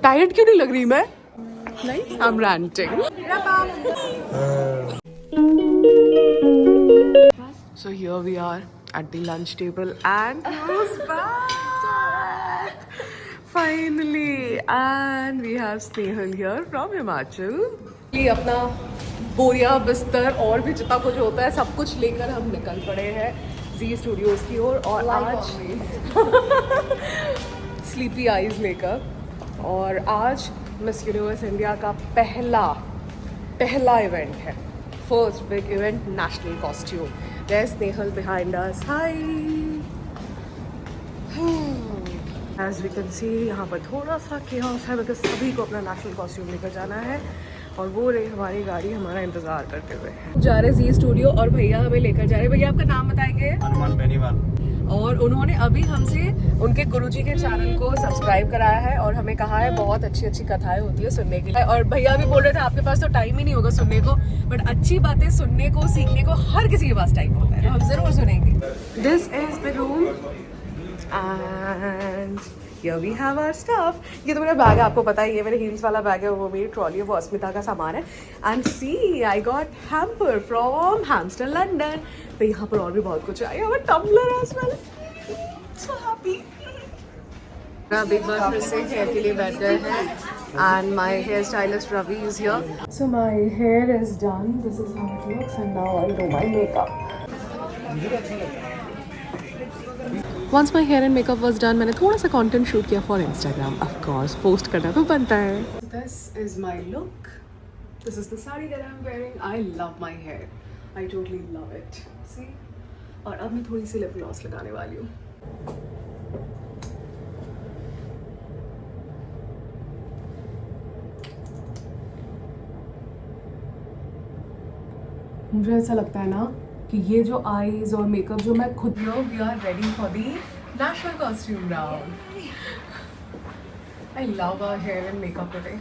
Tired क्यों नहीं लग रही मैं? नहीं, I'm ranting. So here we are at the lunch table and who's back? Finally, and we have Snehal here from Himachal. ये अपना बोरिया बिस्तर और भी जितना कुछ होता है सब कुछ लेकर हम निकल पड़े हैं जी स्टूडियोज की ओर और आज स्लीपी आईज लेकर और आज मिस यूनिवर्स इंडिया का पहला इवेंट है first big event national costume there Snehal behind us hi as we can see यहाँ पर थोड़ा सा chaos है बिकॉज सभी को अपना नेशनल कॉस्ट्यूम लेकर जाना है और वो रही हमारी गाड़ी हमारा इंतजार करते हुए जा रहे जी स्टूडियो और भैया हमें लेकर जा रहे हैं। भैया आपका नाम बताएंगे? हनुमान बेनीवाल। और उन्होंने अभी हमसे उनके गुरुजी के चैनल को सब्सक्राइब कराया है और हमें कहा है बहुत अच्छी अच्छी कथाएं होती है सुनने के लिए और भैया भी बोल रहे थे आपके पास तो टाइम ही नहीं होगा सुनने को बट अच्छी बातें सुनने को सीखने को हर किसी के पास टाइम होता है हम जरूर सुनेंगे। This is the room and here we have our stuff. ये तो मेरा बैग है आपको पता है ये मेरे हील्स वाला बैग है वो मेरी ट्रॉली है वो अस्मिता का सामान है and see I got hamper from Hamster London. तो यहाँ पर और भी बहुत कुछ है और tumbler as well. So happy. अब एक बार फिर से हेयर के लिए बैठ गए हैं and my hair stylist Ravi is here. So my hair is done. This is how it looks and now I'll do my makeup. Once my hair and makeup was done, मैंने थोड़ा सा content shoot किया for Instagram. Of course, post करना तो बनता है. This is my look. This is the saree that I'm wearing. I love my hair. I totally love it. See? और अब मैं थोड़ी सी lip gloss लगाने वाली हूँ. मुझे ऐसा लगता है ना कि ये जो आईज और मेकअप जो मैं खुद we are ready for the national costume round. I love our hair and makeup today.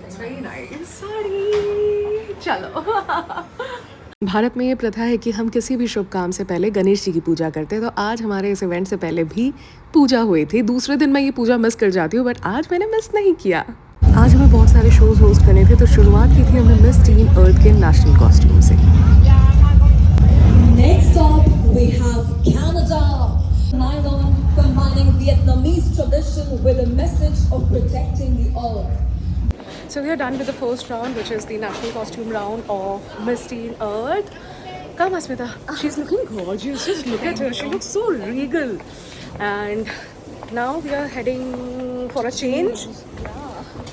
It's very nice. Sari चलो. भारत में ये प्रथा है कि हम किसी भी शुभ काम से पहले गणेश जी की पूजा करते हैं तो आज हमारे इस इवेंट से पहले भी पूजा हुई थी. दूसरे दिन मैं ये पूजा मिस कर जाती हूँ बट आज मैंने मिस नहीं किया. आज हमें बहुत सारे शोज होस्ट करने थे तो शुरुआत की थी हमने मिस टीन अर्थ के नेशनल कॉस्ट्यूम से. Next up, we have Canada. Nylon combining Vietnamese tradition with a message of protecting the earth. So we are done with the first round, which is the national costume round of Miss Teen Earth. Come, Asmita. She's looking gorgeous. Just look at her. She looks so regal. And now we are heading for a change.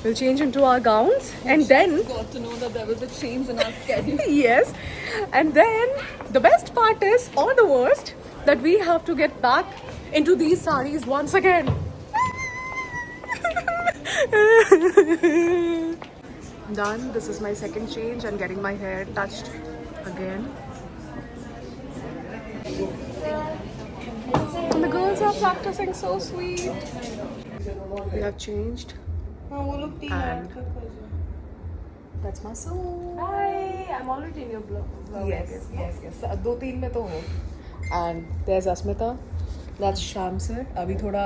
We'll change into our gowns and then got to know that there was a change in our schedule. yes, and then the best part is, or the worst, that we have to get back into these sarees once again. Done. This is my second change and getting my hair touched again. And the girls are practicing so sweet. We have changed. And that's my soul. Hi, I'm already in your blog. Yes. 2-3 में तो हूँ. And there's Asmita. That's Sham sir. अभी थोड़ा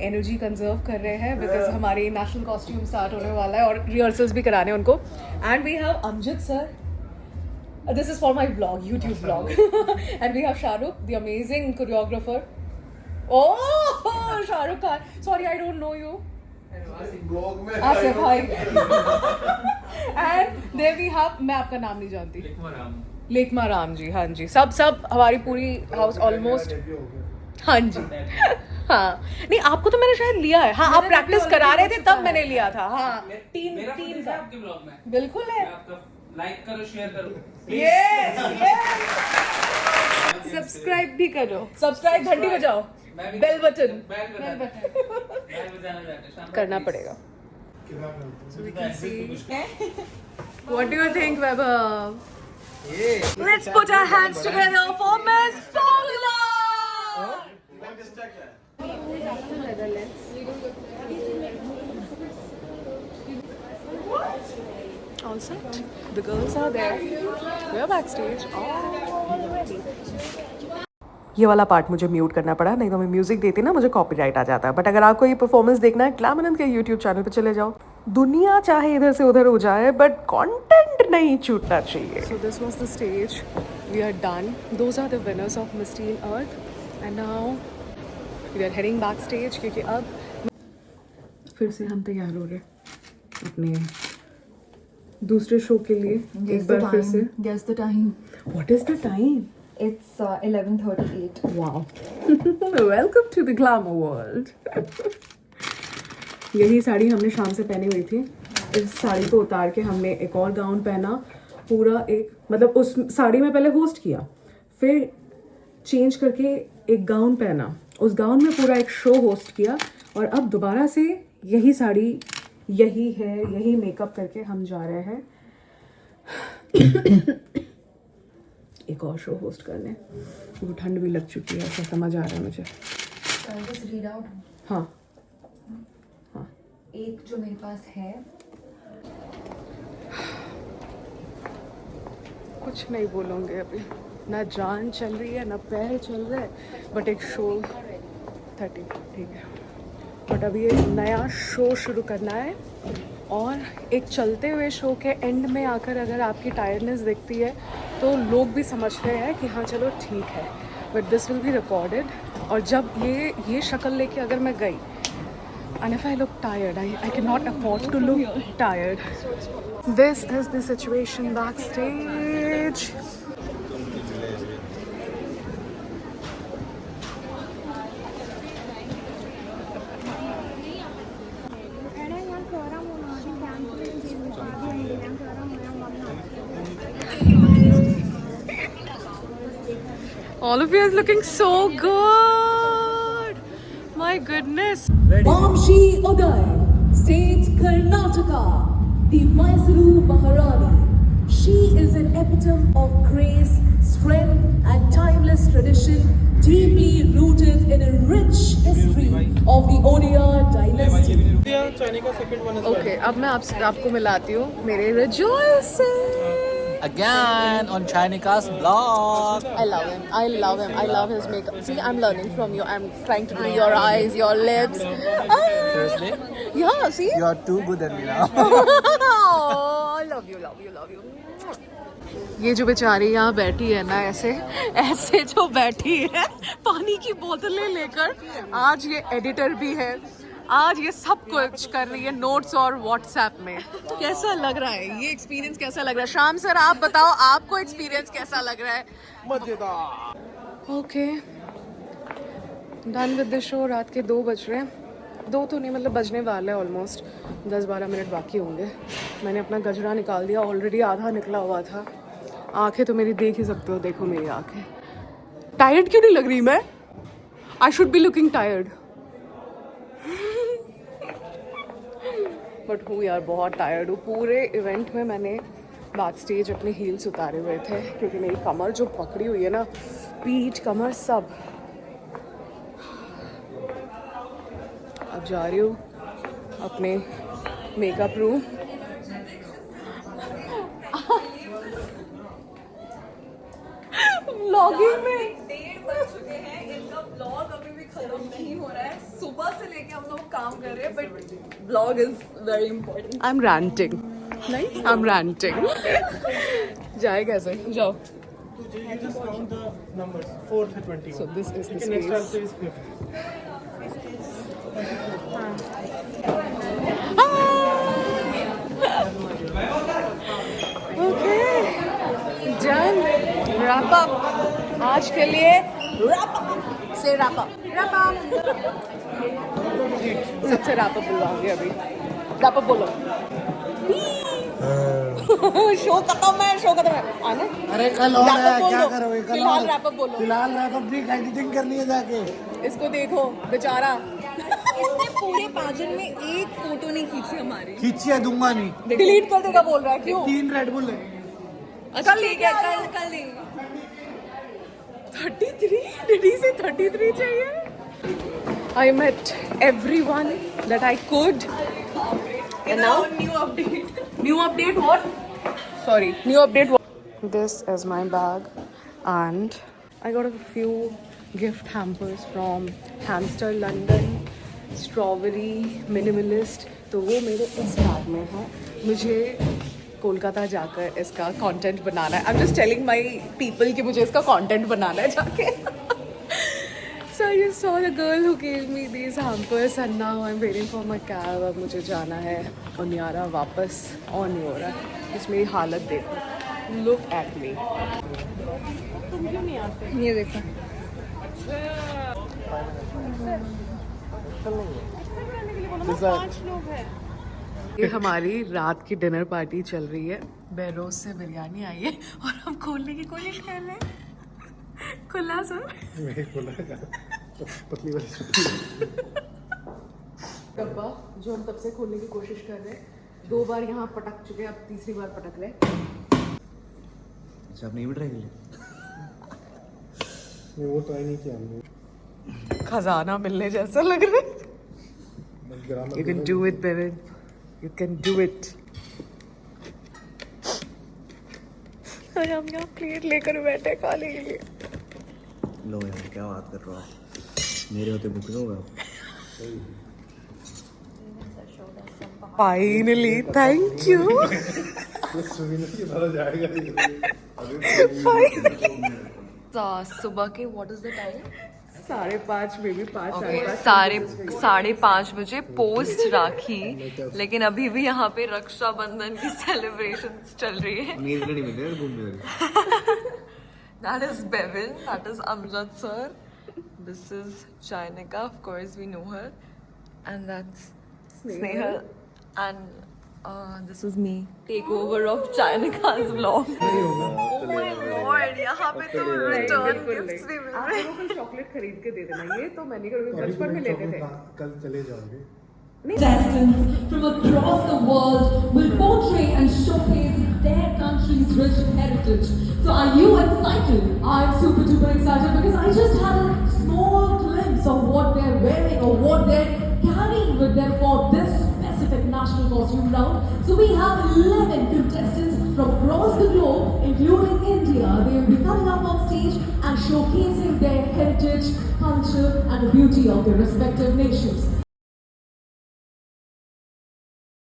energy conserve कर रहे हैं because हमारे national costume start होने वाला है और रिहर्सल्स भी कराने हैं उनको. And we have Amjad sir. This is for my vlog, YouTube vlog. And we have Shahrukh, the amazing choreographer. Oh, Shahrukh Khan. Sorry, I don't know you. Asif भाई. एंड देयर वी हैव मैं आपका नाम नहीं जानती. लेकमा राम जी. हाँ जी सब हमारी पूरी हाउस ऑलमोस्ट. हाँ जी. हाँ नहीं आपको तो मैंने शायद लिया है. हाँ आप प्रैक्टिस करा रहे थे तब मैंने लिया था. हाँ 3 का बिल्कुल है. लाइक करो शेयर करो सब्सक्राइब भी करो. सब्सक्राइब घंटी बजाओ. बेल बटन करना पड़ेगा. What do you think, Vaibhav? Let's put our hands together for Miss Formula. All set. The girls are there. We are backstage already. ये वाला पार्ट मुझे म्यूट करना पड़ा, नहीं तो मैं म्यूजिक देती ना मुझे कॉपीराइट आ जाता है। बट अगर आपको ये परफॉर्मेंस देखना है ग्लैम आनंद के यूट्यूब चैनल पे चले जाओ। दुनिया चाहे इधर से उधर हो जाए बट कंटेंट नहीं छूटना चाहिए। So this was the stage, we are done, those are the winners of Miss Teen Earth and now we are heading back stage, क्योंकि अब फिर से हम तैयार हो रहे अपने दूसरे शो के लिए। एक बार फिर से Guess the time. What is the time? It's 11:38. Wow. Welcome to the glamour world. यही साड़ी हमने शाम से पहनी हुई थी। इस साड़ी को उतार के हमने एक और गाउन पहना, पूरा एक मतलब उस साड़ी में पहले होस्ट किया, फिर चेंज करके एक गाउन पहना, उस गाउन में पूरा एक शो होस्ट किया, और अब दोबारा से यही साड़ी, यही है, यही मेकअप करके हम जा रहे हैं एक और शो होस्ट करने। वो ठंड भी लग चुकी है, ऐसा समझ आ रहा है मुझे। Just read out. हाँ हाँ, एक जो मेरे पास है, कुछ नहीं बोलूँगे अभी, ना जान चल रही है ना पैर चल रहा है, बट एक शो 30 ठीक है, बट अभी एक नया शो शुरू करना है। और एक चलते हुए शो के एंड में आकर अगर आपकी टायर्डनेस दिखती है तो लोग भी समझते हैं कि हाँ चलो ठीक है, but this will be recorded. और जब ये शक्ल लेके अगर मैं गई and if I look tired, I cannot afford to look tired. This is the situation backstage. All of you are looking so good. My goodness. Vamshi Uday, State Karnataka, the Mysuru Maharani. She is an epitome of grace, strength and timeless tradition, deeply rooted in a rich history of the Odia dynasty. Okay, अब मैं आपको मिलाती हूँ मेरे Rejoice से। Again on Chinika's blog. I love him. I love him. I love his makeup. See, I'm learning from you. I'm trying to do your eyes, your lips. Seriously? Yeah, see? You are too good at me now. Oh, love you, love you, love you. ये जो बेचारी यहाँ बैठी है ना, ऐसे जो बैठी है पानी की बोतलें लेकर, आज ये एडिटर भी है, आज ये सब कुछ कर रही है नोट्स और व्हाट्सएप में। कैसा लग रहा है ये एक्सपीरियंस, कैसा लग रहा है? शाम सर आप बताओ, आपको एक्सपीरियंस कैसा लग रहा है? मजेदार। Okay, done with the show. रात के 2 बज रहे हैं, 2 तो नहीं मतलब बजने वाले हैं, ऑलमोस्ट 10-12 मिनट बाकी होंगे। मैंने अपना गजरा निकाल दिया, ऑलरेडी आधा निकला हुआ था। आंखें तो मेरी देख ही सकते हो, देखो मेरी आंखें। टायर्ड क्यों नहीं लग रही मैं? I should be looking tired, but हूँ यार बहुत टायर्ड हूँ। पूरे इवेंट में मैंने बैक स्टेज अपने हील्स उतारे हुए थे, क्योंकि मेरी कमर जो पकड़ी हुई है ना, पीठ कमर सब। अब जा रही हूँ अपने मेकअप रूम। व्लॉगिंग में 1:30 बज चुके हैं, इनका ब्लॉग अभी भी खत्म नहीं हो रहा है। सुबह से लेके हम लोग काम कर रहे हैं, but blog is very important. I am ranting, नहीं आई एम रैंटिंग। जाए कैसे? जाओ। So this is the space. Okay, done. Wrap up. आज के लिए wrap up. Say wrap up. Wrap up. सबसे wrap up बुलवाऊंगी अभी। Wrap up बोलो। शो खत्म है, शो खत्म है। आना? अरे कल और Wrap up है, बोल क्या दो। करोगे? कल फिलहाल और- wrap up बोलो। फिलहाल रैप अप नहीं, एडिटिंग करनी है जाके। इसको देखो बेचारा। इसने पूरे पाजन में एक फोटो नहीं खींची हमारी। खींचिए दूंगा नहीं। डिलीट कर देगा बोल रहा है, क्यों? 3 रेड बुल है। अच्छा ठीक है, कल देंगे। 33? Did he say 33 चाहिए? I met everyone that I could. And now new update. new update what? Sorry, new update what? This is my bag and I got a few gift hampers from hamster London, strawberry minimalist, तो वो मेरे इस bag में है। मुझे कोलकाता जाकर इसका content बनाना है। I am just telling my people कि मुझे इसका कंटेंट बनाना है जाके। So I just saw the girl who gave me these hampers and now I'm waiting for my cab। अब मुझे जाना है उनियारा, वापस ऑन नहीं हो रहा है। इसमें ये हालत देखो, लुक एट मी। तुम क्यों नहीं आते? ये देखो ये हमारी रात की डिनर पार्टी चल रही है। बेरोज से बिरयानी आई है और हम खोलने की कोशिश कर रहे हैं। खुला सर पतली वाली डब्बा जो हम तब से खोलने की कोशिश कर रहे हैं। 2 बार यहाँ पटक चुके हैं, अब तीसरी बार पटक रहे हैं। अच्छा आपने ये भी ट्राई कर लिया? वो ट्राई नहीं किया हमने। खजाना मिलने जैसा लग रहा है। You can do it, Bevin. You can do it. हम यहाँ प्लेट लेकर बैठे खाने के लिए। लो यार क्या बात कर रहे हो आप? मेरे होते भूखे होगा। Finally, thank you. सुबह के व्हाट इज द टाइम? 5:30 में भी 5:30। 5:30 बजे पोस्ट राखी, लेकिन अभी भी यहाँ पे रक्षाबंधन की सेलिब्रेशन चल रही है। नींद नहीं मिल रही घूमने वाली। That is Bevin, that is Amjad sir, this is Chainika, of course we know her, and that's Snehal, and this is me. Takeover of Chainika's vlog. Oh my lord, यहाँ पे तो return gifts भी मिल आप रहे हैं। लोगों को chocolate खरीद के दे देना। ये तो मैंने कभी बचपन में लेते थे। कल चले जाओगे। Contestants from across the world will portray and showcase their country's rich heritage. So are you excited? I'm super duper excited because I just had a small glimpse of what they're wearing or what they're carrying with them for this specific national costume round. So we have 11 contestants from across the globe, including India. They will be coming up on stage and showcasing their heritage, culture and the beauty of their respective nations.